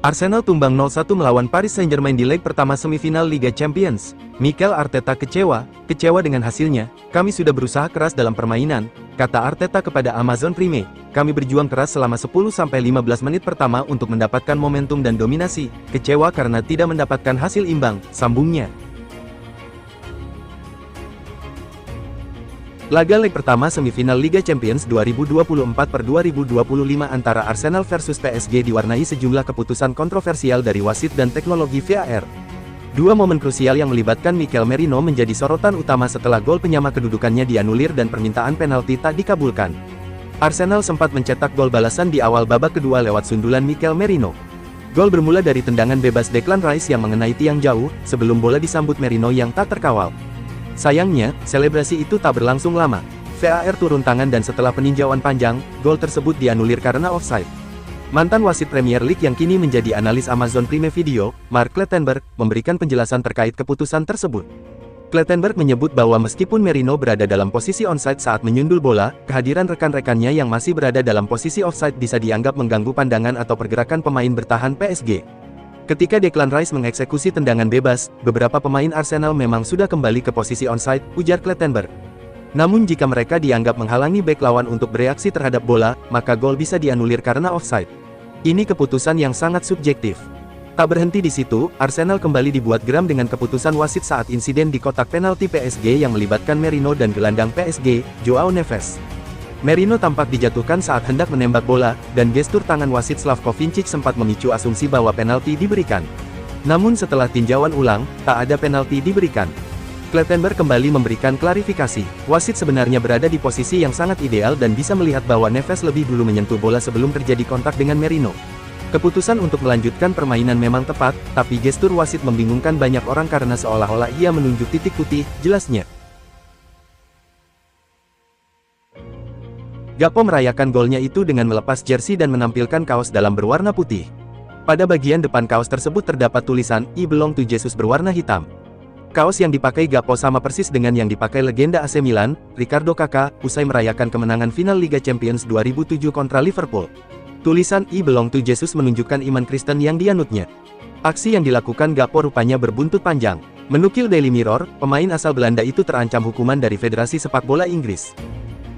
Arsenal tumbang 0-1 melawan Paris Saint-Germain di leg pertama semifinal Liga Champions. Mikel Arteta kecewa dengan hasilnya. Kami sudah berusaha keras dalam permainan, kata Arteta kepada Amazon Prime. Kami berjuang keras selama 10-15 menit pertama untuk mendapatkan momentum dan dominasi. Kecewa karena tidak mendapatkan hasil imbang, sambungnya. Laga leg pertama semifinal Liga Champions 2024/2025 antara Arsenal versus PSG diwarnai sejumlah keputusan kontroversial dari wasit dan teknologi VAR. Dua momen krusial yang melibatkan Mikel Merino menjadi sorotan utama setelah gol penyama kedudukannya dianulir dan permintaan penalti tak dikabulkan. Arsenal sempat mencetak gol balasan di awal babak kedua lewat sundulan Mikel Merino. Gol bermula dari tendangan bebas Declan Rice yang mengenai tiang jauh, sebelum bola disambut Merino yang tak terkawal. Sayangnya, selebrasi itu tak berlangsung lama. VAR turun tangan dan setelah peninjauan panjang, gol tersebut dianulir karena offside. Mantan wasit Premier League yang kini menjadi analis Amazon Prime Video, Mark Clattenburg, memberikan penjelasan terkait keputusan tersebut. Clattenburg menyebut bahwa meskipun Merino berada dalam posisi onside saat menyundul bola, kehadiran rekan-rekannya yang masih berada dalam posisi offside bisa dianggap mengganggu pandangan atau pergerakan pemain bertahan PSG. Ketika Declan Rice mengeksekusi tendangan bebas, beberapa pemain Arsenal memang sudah kembali ke posisi onside, ujar Clattenburg. Namun jika mereka dianggap menghalangi bek lawan untuk bereaksi terhadap bola, maka gol bisa dianulir karena offside. Ini keputusan yang sangat subjektif. Tak berhenti di situ, Arsenal kembali dibuat geram dengan keputusan wasit saat insiden di kotak penalti PSG yang melibatkan Merino dan gelandang PSG, Joao Neves. Merino tampak dijatuhkan saat hendak menembak bola, dan gestur tangan wasit Slavko Vincic sempat memicu asumsi bahwa penalti diberikan. Namun setelah tinjauan ulang, tak ada penalti diberikan. Clattenburg kembali memberikan klarifikasi. Wasit sebenarnya berada di posisi yang sangat ideal dan bisa melihat bahwa Neves lebih dulu menyentuh bola sebelum terjadi kontak dengan Merino. Keputusan untuk melanjutkan permainan memang tepat, tapi gestur wasit membingungkan banyak orang karena seolah-olah ia menunjuk titik putih, jelasnya. Gakpo merayakan golnya itu dengan melepas jersey dan menampilkan kaos dalam berwarna putih. Pada bagian depan kaos tersebut terdapat tulisan, "I belong to Jesus" berwarna hitam. Kaos yang dipakai Gakpo sama persis dengan yang dipakai legenda AC Milan, Ricardo Kakà, usai merayakan kemenangan final Liga Champions 2007 kontra Liverpool. Tulisan "I belong to Jesus" menunjukkan iman Kristen yang dianutnya. Aksi yang dilakukan Gakpo rupanya berbuntut panjang. Menukil Daily Mirror, pemain asal Belanda itu terancam hukuman dari Federasi Sepak Bola Inggris.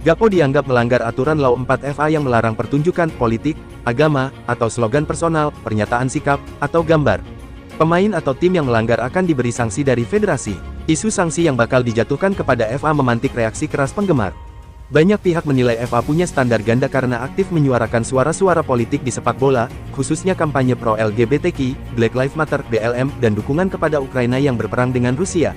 Gakpo dianggap melanggar aturan Law 4 FA yang melarang pertunjukan politik, agama, atau slogan personal, pernyataan sikap, atau gambar. Pemain atau tim yang melanggar akan diberi sanksi dari federasi. Isu sanksi yang bakal dijatuhkan kepada FA memantik reaksi keras penggemar. Banyak pihak menilai FA punya standar ganda karena aktif menyuarakan suara-suara politik di sepak bola, khususnya kampanye pro-LGBTQ, Black Lives Matter (BLM), dan dukungan kepada Ukraina yang berperang dengan Rusia.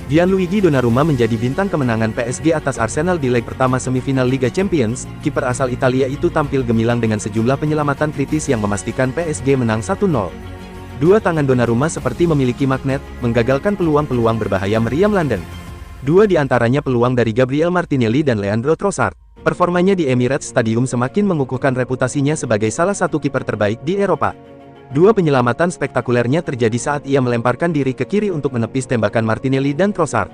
Gianluigi Donnarumma menjadi bintang kemenangan PSG atas Arsenal di leg pertama semifinal Liga Champions. Kiper asal Italia itu tampil gemilang dengan sejumlah penyelamatan kritis yang memastikan PSG menang 1-0. Dua tangan Donnarumma seperti memiliki magnet, menggagalkan peluang-peluang berbahaya meriam London. Dua di antaranya peluang dari Gabriel Martinelli dan Leandro Trossard. Performanya di Emirates Stadium semakin mengukuhkan reputasinya sebagai salah satu kiper terbaik di Eropa. Dua penyelamatan spektakulernya terjadi saat ia melemparkan diri ke kiri untuk menepis tembakan Martinelli dan Trossard.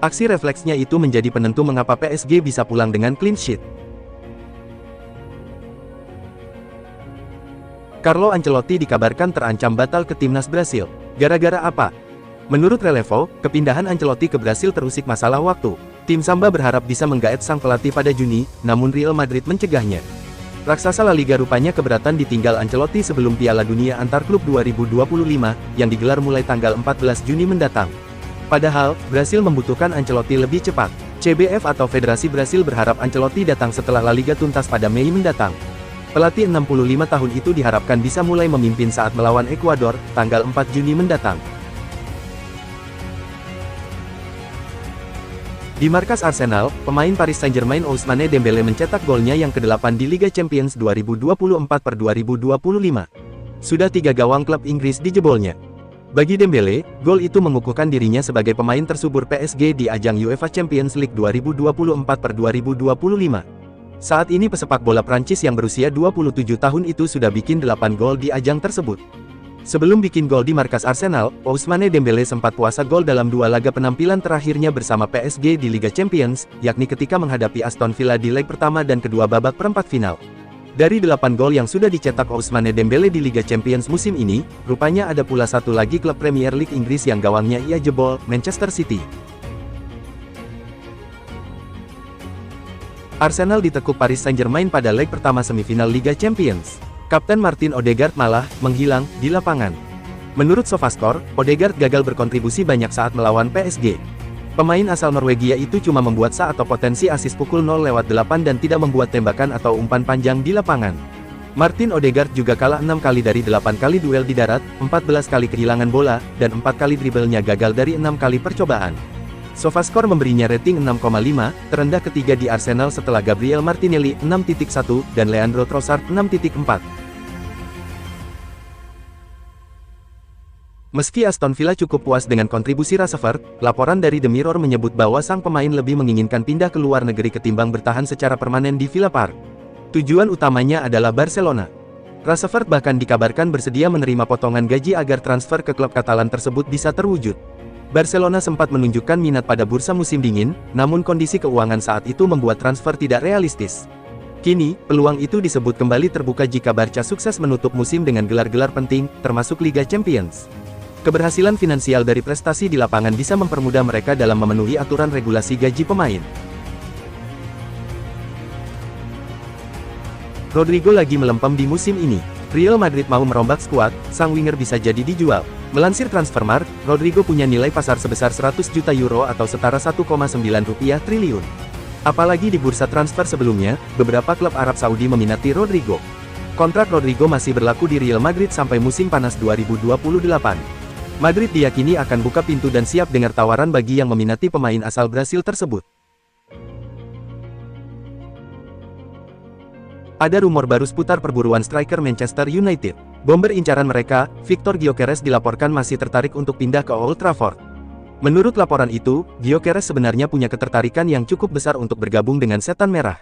Aksi refleksnya itu menjadi penentu mengapa PSG bisa pulang dengan clean sheet. Carlo Ancelotti dikabarkan terancam batal ke timnas Brasil. Gara-gara apa? Menurut Relevo, kepindahan Ancelotti ke Brasil terusik masalah waktu. Tim Samba berharap bisa menggaet sang pelatih pada Juni, namun Real Madrid mencegahnya. Raksasa La Liga rupanya keberatan ditinggal Ancelotti sebelum Piala Dunia Antar Klub 2025, yang digelar mulai tanggal 14 Juni mendatang. Padahal, Brasil membutuhkan Ancelotti lebih cepat. CBF atau Federasi Brasil berharap Ancelotti datang setelah La Liga tuntas pada Mei mendatang. Pelatih 65 tahun itu diharapkan bisa mulai memimpin saat melawan Ekuador, tanggal 4 Juni mendatang. Di markas Arsenal, pemain Paris Saint-Germain Ousmane Dembélé mencetak golnya yang ke-8 di Liga Champions 2024/2025. Sudah 3 gawang klub Inggris dijebolnya. Bagi Dembélé, gol itu mengukuhkan dirinya sebagai pemain tersubur PSG di ajang UEFA Champions League 2024/2025. Saat ini pesepak bola Prancis yang berusia 27 tahun itu sudah bikin 8 gol di ajang tersebut. Sebelum bikin gol di markas Arsenal, Ousmane Dembélé sempat puasa gol dalam 2 laga penampilan terakhirnya bersama PSG di Liga Champions, yakni ketika menghadapi Aston Villa di leg pertama dan kedua babak perempat final. Dari 8 gol yang sudah dicetak Ousmane Dembele di Liga Champions musim ini, rupanya ada pula satu lagi klub Premier League Inggris yang gawangnya ia jebol, Manchester City. Arsenal ditekuk Paris Saint-Germain pada leg pertama semifinal Liga Champions. Kapten Martin Odegaard malah menghilang di lapangan. Menurut SofaScore, Odegaard gagal berkontribusi banyak saat melawan PSG. Pemain asal Norwegia itu cuma membuat atau potensi asis pukul 0/8 dan tidak membuat tembakan atau umpan panjang di lapangan. Martin Odegaard juga kalah 6 kali dari 8 kali duel di darat, 14 kali kehilangan bola, dan 4 kali dribblenya gagal dari 6 kali percobaan. SofaScore memberinya rating 6,5, terendah ketiga di Arsenal setelah Gabriel Martinelli 6.1 dan Leandro Trossard 6.4. Meski Aston Villa cukup puas dengan kontribusi Rashford, laporan dari The Mirror menyebut bahwa sang pemain lebih menginginkan pindah ke luar negeri ketimbang bertahan secara permanen di Villa Park. Tujuan utamanya adalah Barcelona. Rashford bahkan dikabarkan bersedia menerima potongan gaji agar transfer ke klub Katalan tersebut bisa terwujud. Barcelona sempat menunjukkan minat pada bursa musim dingin, namun kondisi keuangan saat itu membuat transfer tidak realistis. Kini, peluang itu disebut kembali terbuka jika Barca sukses menutup musim dengan gelar-gelar penting, termasuk Liga Champions. Keberhasilan finansial dari prestasi di lapangan bisa mempermudah mereka dalam memenuhi aturan regulasi gaji pemain. Rodrigo lagi melempem di musim ini. Real Madrid mau merombak skuad, sang winger bisa jadi dijual. Melansir Transfermarkt, Rodrigo punya nilai pasar sebesar 100 juta euro atau setara 1,9 triliun. Apalagi di bursa transfer sebelumnya, beberapa klub Arab Saudi meminati Rodrigo. Kontrak Rodrigo masih berlaku di Real Madrid sampai musim panas 2028. Madrid diyakini akan buka pintu dan siap dengar tawaran bagi yang meminati pemain asal Brasil tersebut. Ada rumor baru seputar perburuan striker Manchester United. Bomber incaran mereka, Victor Gyökeres dilaporkan masih tertarik untuk pindah ke Old Trafford. Menurut laporan itu, Gyökeres sebenarnya punya ketertarikan yang cukup besar untuk bergabung dengan Setan Merah.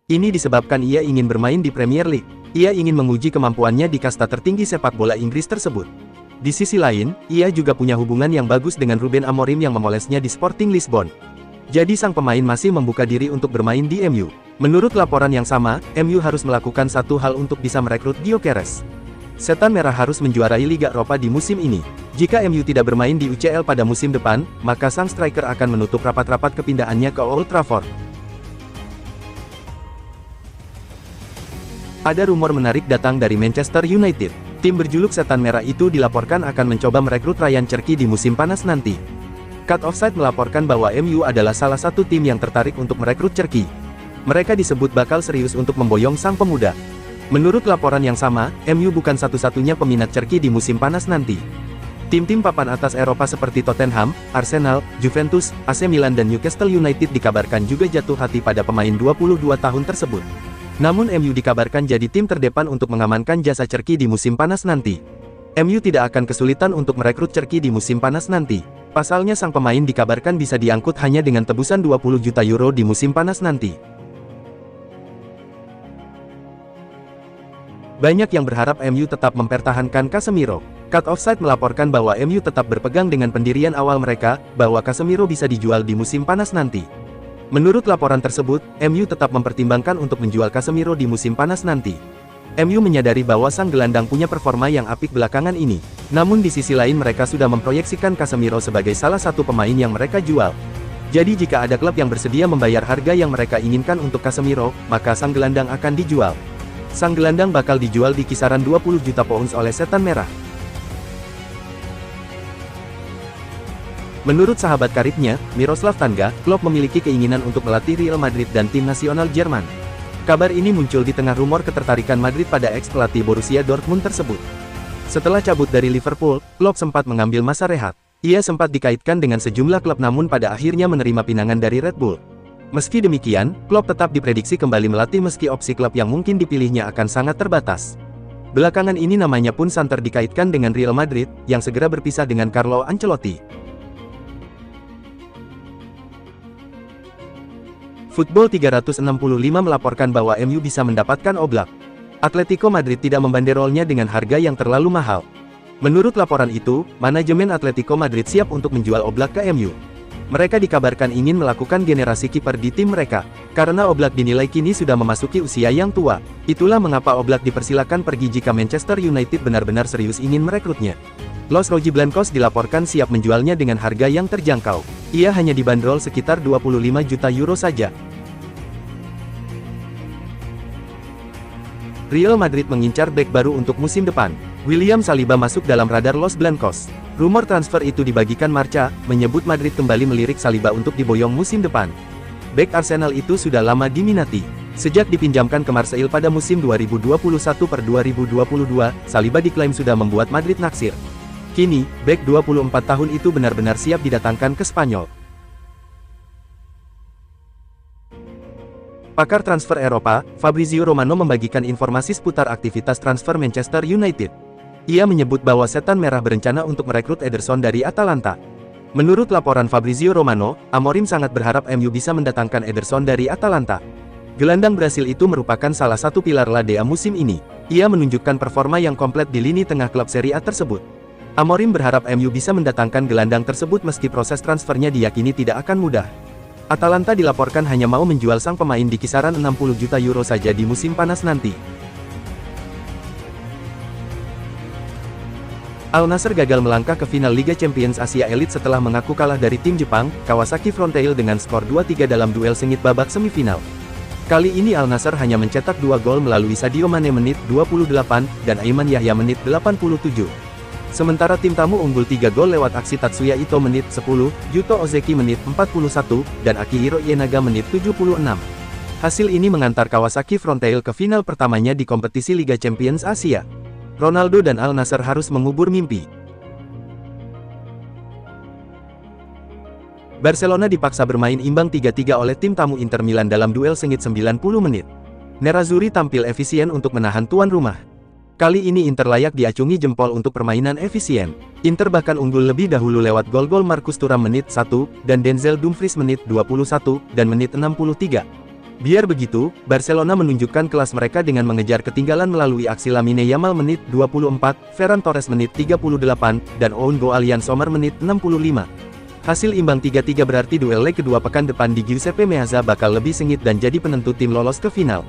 Ini disebabkan ia ingin bermain di Premier League. Ia ingin menguji kemampuannya di kasta tertinggi sepak bola Inggris tersebut. Di sisi lain, ia juga punya hubungan yang bagus dengan Ruben Amorim yang memolesnya di Sporting Lisbon. Jadi sang pemain masih membuka diri untuk bermain di MU. Menurut laporan yang sama, MU harus melakukan satu hal untuk bisa merekrut Gyökeres. Setan Merah harus menjuarai Liga Eropa di musim ini. Jika MU tidak bermain di UCL pada musim depan, maka sang striker akan menutup rapat-rapat kepindahannya ke Old Trafford. Ada rumor menarik datang dari Manchester United. Tim berjuluk Setan Merah itu dilaporkan akan mencoba merekrut Ryan Cherki di musim panas nanti. Cut Offside melaporkan bahwa MU adalah salah satu tim yang tertarik untuk merekrut Cherki. Mereka disebut bakal serius untuk memboyong sang pemuda. Menurut laporan yang sama, MU bukan satu-satunya peminat Cherki di musim panas nanti. Tim-tim papan atas Eropa seperti Tottenham, Arsenal, Juventus, AC Milan dan Newcastle United dikabarkan juga jatuh hati pada pemain 22 tahun tersebut. Namun MU dikabarkan jadi tim terdepan untuk mengamankan jasa Cherki di musim panas nanti. MU tidak akan kesulitan untuk merekrut Cherki di musim panas nanti. Pasalnya sang pemain dikabarkan bisa diangkut hanya dengan tebusan 20 juta euro di musim panas nanti. Banyak yang berharap MU tetap mempertahankan Casemiro. Cut Offside melaporkan bahwa MU tetap berpegang dengan pendirian awal mereka, bahwa Casemiro bisa dijual di musim panas nanti. Menurut laporan tersebut, MU tetap mempertimbangkan untuk menjual Casemiro di musim panas nanti. MU menyadari bahwa sang gelandang punya performa yang apik belakangan ini. Namun di sisi lain mereka sudah memproyeksikan Casemiro sebagai salah satu pemain yang mereka jual. Jadi jika ada klub yang bersedia membayar harga yang mereka inginkan untuk Casemiro, maka sang gelandang akan dijual. Sang gelandang bakal dijual di kisaran 20 juta pounds oleh Setan Merah. Menurut sahabat karibnya, Miroslav Tanga, Klopp memiliki keinginan untuk melatih Real Madrid dan tim nasional Jerman. Kabar ini muncul di tengah rumor ketertarikan Madrid pada ex-pelatih Borussia Dortmund tersebut. Setelah cabut dari Liverpool, Klopp sempat mengambil masa rehat. Ia sempat dikaitkan dengan sejumlah klub namun pada akhirnya menerima pinangan dari Red Bull. Meski demikian, Klopp tetap diprediksi kembali melatih meski opsi klub yang mungkin dipilihnya akan sangat terbatas. Belakangan ini namanya pun santer dikaitkan dengan Real Madrid, yang segera berpisah dengan Carlo Ancelotti. Football 365 melaporkan bahwa MU bisa mendapatkan Oblak. Atletico Madrid tidak membanderolnya dengan harga yang terlalu mahal. Menurut laporan itu, manajemen Atletico Madrid siap untuk menjual Oblak ke MU. Mereka dikabarkan ingin melakukan generasi kiper di tim mereka, karena Oblak dinilai kini sudah memasuki usia yang tua. Itulah mengapa Oblak dipersilakan pergi jika Manchester United benar-benar serius ingin merekrutnya. Los Rojiblancos dilaporkan siap menjualnya dengan harga yang terjangkau. Ia hanya dibanderol sekitar 25 juta euro saja. Real Madrid mengincar bek baru untuk musim depan. William Saliba masuk dalam radar Los Blancos. Rumor transfer itu dibagikan Marca, menyebut Madrid kembali melirik Saliba untuk diboyong musim depan. Bek Arsenal itu sudah lama diminati. Sejak dipinjamkan ke Marseille pada musim 2021-2022, Saliba diklaim sudah membuat Madrid naksir. Kini, bek 24 tahun itu benar-benar siap didatangkan ke Spanyol. Pakar transfer Eropa, Fabrizio Romano membagikan informasi seputar aktivitas transfer Manchester United. Ia menyebut bahwa Setan Merah berencana untuk merekrut Ederson dari Atalanta. Menurut laporan Fabrizio Romano, Amorim sangat berharap MU bisa mendatangkan Ederson dari Atalanta. Gelandang Brasil itu merupakan salah satu pilar La Liga musim ini. Ia menunjukkan performa yang komplit di lini tengah klub Serie A tersebut. Amorim berharap MU bisa mendatangkan gelandang tersebut meski proses transfernya diyakini tidak akan mudah. Atalanta dilaporkan hanya mau menjual sang pemain di kisaran 60 juta euro saja di musim panas nanti. Al Nassr gagal melangkah ke final Liga Champions Asia Elite setelah mengaku kalah dari tim Jepang, Kawasaki Frontale dengan skor 2-3 dalam duel sengit babak semifinal. Kali ini Al Nassr hanya mencetak 2 gol melalui Sadio Mane menit 28 dan Aiman Yahya menit 87. Sementara tim tamu unggul 3 gol lewat aksi Tatsuya Ito menit 10, Yuto Ozeki menit 41, dan Akihiro Ienaga menit 76. Hasil ini mengantar Kawasaki Frontale ke final pertamanya di kompetisi Liga Champions Asia. Ronaldo dan Al Nassr harus mengubur mimpi. Barcelona dipaksa bermain imbang 3-3 oleh tim tamu Inter Milan dalam duel sengit 90 menit. Nerazzurri tampil efisien untuk menahan tuan rumah. Kali ini Inter layak diacungi jempol untuk permainan efisien. Inter bahkan unggul lebih dahulu lewat gol-gol Marcus Thuram menit 1, dan Denzel Dumfries menit 21, dan menit 63. Biar begitu, Barcelona menunjukkan kelas mereka dengan mengejar ketinggalan melalui aksi Lamine Yamal menit 24, Ferran Torres menit 38, dan own goal Allian Sommer menit 65. Hasil imbang 3-3 berarti duel leg kedua pekan depan di Giuseppe Meazza bakal lebih sengit dan jadi penentu tim lolos ke final.